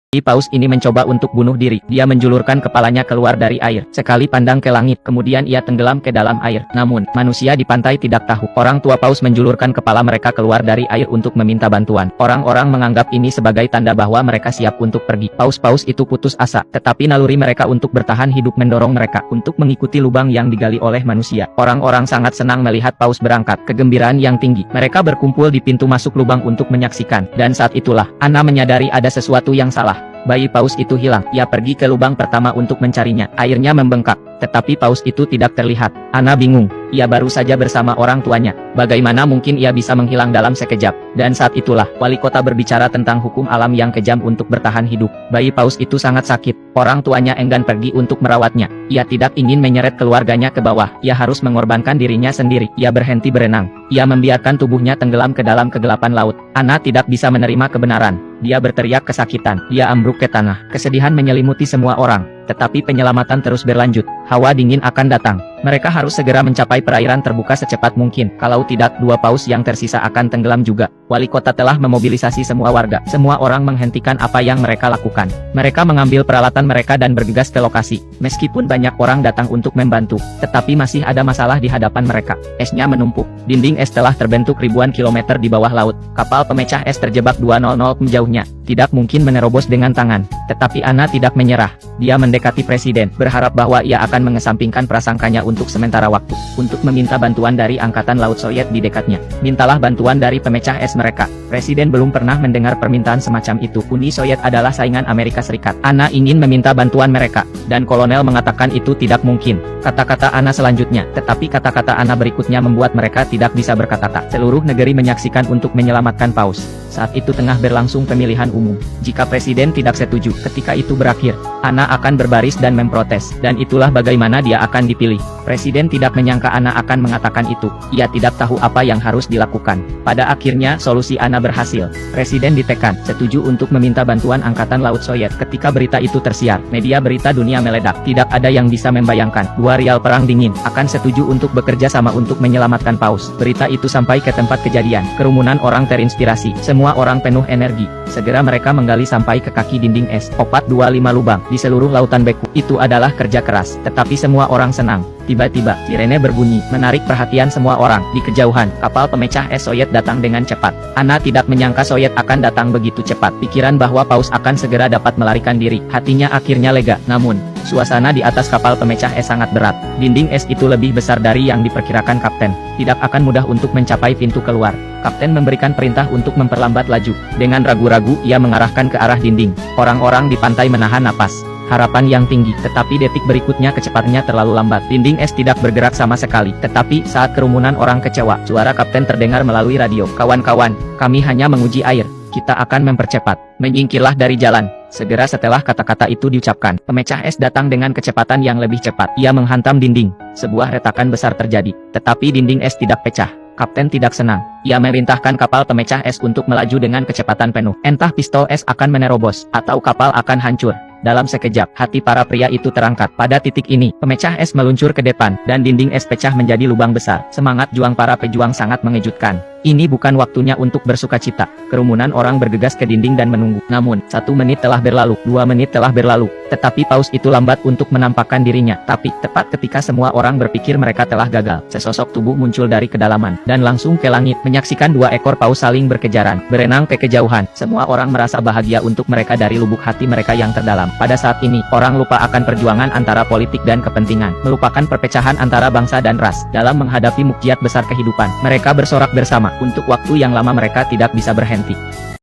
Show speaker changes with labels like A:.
A: Paus ini mencoba untuk bunuh diri. Dia menjulurkan kepalanya keluar dari air. Sekali pandang ke langit, kemudian ia tenggelam ke dalam air. Namun, manusia di pantai tidak tahu. Orang tua Paus menjulurkan kepala mereka keluar dari air untuk meminta bantuan. Orang-orang menganggap ini sebagai tanda bahwa mereka siap untuk pergi. Paus-paus itu putus asa, tetapi naluri mereka untuk bertahan hidup mendorong mereka untuk mengikuti lubang yang digali oleh manusia. Orang-orang sangat senang melihat Paus berangkat. Kegembiraan yang tinggi. Mereka berkumpul di pintu masuk lubang untuk menyaksikan. Dan saat itulah, Anna menyadari ada sesuatu yang salah. Bayi Paus itu hilang. Ia pergi ke lubang pertama untuk mencarinya. Airnya membengkak, tetapi Paus itu tidak terlihat. Anna bingung. Ia baru saja bersama orang tuanya. Bagaimana mungkin ia bisa menghilang dalam sekejap? Dan saat itulah, wali kota berbicara tentang hukum alam yang kejam untuk bertahan hidup. Bayi Paus itu sangat sakit. Orang tuanya enggan pergi untuk merawatnya. Ia tidak ingin menyeret keluarganya ke bawah. Ia harus mengorbankan dirinya sendiri. Ia berhenti berenang. Ia membiarkan tubuhnya tenggelam ke dalam kegelapan laut. Anna tidak bisa menerima kebenaran. Dia berteriak kesakitan. Dia ambruk ke tanah. Kesedihan menyelimuti semua orang. Tetapi penyelamatan terus berlanjut. Hawa dingin akan datang. Mereka harus segera mencapai perairan terbuka secepat mungkin. Kalau tidak, 2 paus yang tersisa akan tenggelam juga. Wali kota telah memobilisasi semua warga. Semua orang menghentikan apa yang mereka lakukan. Mereka mengambil peralatan mereka dan bergegas ke lokasi. Meskipun banyak orang datang untuk membantu, tetapi masih ada masalah di hadapan mereka. Esnya menumpuk. Dinding es telah terbentuk ribuan kilometer di bawah laut. Kapal pemecah es terjebak 200 menjauhnya. Tidak mungkin menerobos dengan tangan. Tetapi Anna tidak menyerah. Dia mendekati presiden, berharap bahwa ia akan mengesampingkan prasangkanya untuk sementara waktu, untuk meminta bantuan dari Angkatan Laut Soviet di dekatnya. Mintalah bantuan dari pemecah es mereka. Presiden belum pernah mendengar permintaan semacam itu. Uni Soviet adalah saingan Amerika Serikat. Anna ingin meminta bantuan mereka, dan kolonel mengatakan itu tidak mungkin. Kata-kata Anna selanjutnya, tetapi kata-kata Anna berikutnya membuat mereka tidak bisa berkata-kata. Seluruh negeri menyaksikan untuk menyelamatkan Paus. Saat itu tengah berlangsung pemilihan umum. Jika presiden tidak setuju, ketika itu berakhir, Anna akan berbaris dan memprotes, dan itulah bagaimana dia akan dipilih. Presiden tidak menyangka Anna akan mengatakan itu. Ia tidak tahu apa yang harus dilakukan. Pada akhirnya, solusi Anna berhasil. Presiden ditekan, setuju untuk meminta bantuan Angkatan Laut Soviet. Ketika berita itu tersiar, media berita dunia meledak. Tidak ada yang bisa membayangkan, 2 rial perang dingin, akan setuju untuk bekerja sama untuk menyelamatkan Paus. Berita itu sampai ke tempat kejadian. Kerumunan orang terinspirasi. Semua orang penuh energi. Segera mereka menggali sampai ke kaki dinding es. 425 lubang di seluruh lautan beku. Itu adalah kerja keras, tetapi semua orang senang. Tiba-tiba, sirene berbunyi, menarik perhatian semua orang. Di kejauhan, kapal pemecah es Soviet datang dengan cepat. Anna tidak menyangka Soviet akan datang begitu cepat. Pikiran bahwa Paus akan segera dapat melarikan diri. Hatinya akhirnya lega. Namun, suasana di atas kapal pemecah es sangat berat. Dinding es itu lebih besar dari yang diperkirakan kapten. Tidak akan mudah untuk mencapai pintu keluar. Kapten memberikan perintah untuk memperlambat laju. Dengan ragu-ragu, ia mengarahkan ke arah dinding. Orang-orang di pantai menahan napas. Harapan yang tinggi, tetapi detik berikutnya kecepatannya terlalu lambat. Dinding es tidak bergerak sama sekali. Tetapi, saat kerumunan orang kecewa, suara kapten terdengar melalui radio. Kawan-kawan, kami hanya menguji air. Kita akan mempercepat. Menyingkirlah dari jalan. Segera setelah kata-kata itu diucapkan, pemecah es datang dengan kecepatan yang lebih cepat. Ia menghantam dinding. Sebuah retakan besar terjadi. Tetapi dinding es tidak pecah. Kapten tidak senang. Ia memerintahkan kapal pemecah es untuk melaju dengan kecepatan penuh. Entah pistol es akan menerobos, atau kapal akan hancur. Dalam sekejap, hati para pria itu terangkat. Pada titik ini, pemecah es meluncur ke depan, dan dinding es pecah menjadi lubang besar. Semangat juang para pejuang sangat mengejutkan. Ini bukan waktunya untuk bersukacita. Kerumunan orang bergegas ke dinding dan menunggu. Namun, 1 menit telah berlalu, 2 menit telah berlalu. Tetapi Paus itu lambat untuk menampakkan dirinya. Tapi, tepat ketika semua orang berpikir mereka telah gagal, sesosok tubuh muncul dari kedalaman, dan langsung ke langit, menyaksikan 2 ekor paus saling berkejaran, berenang ke kejauhan. Semua orang merasa bahagia untuk mereka dari lubuk hati mereka yang terdalam. Pada saat ini, orang lupa akan perjuangan antara politik dan kepentingan, melupakan perpecahan antara bangsa dan ras. Dalam menghadapi mukjizat besar kehidupan, mereka bersorak bersama. Untuk waktu yang lama mereka tidak bisa berhenti.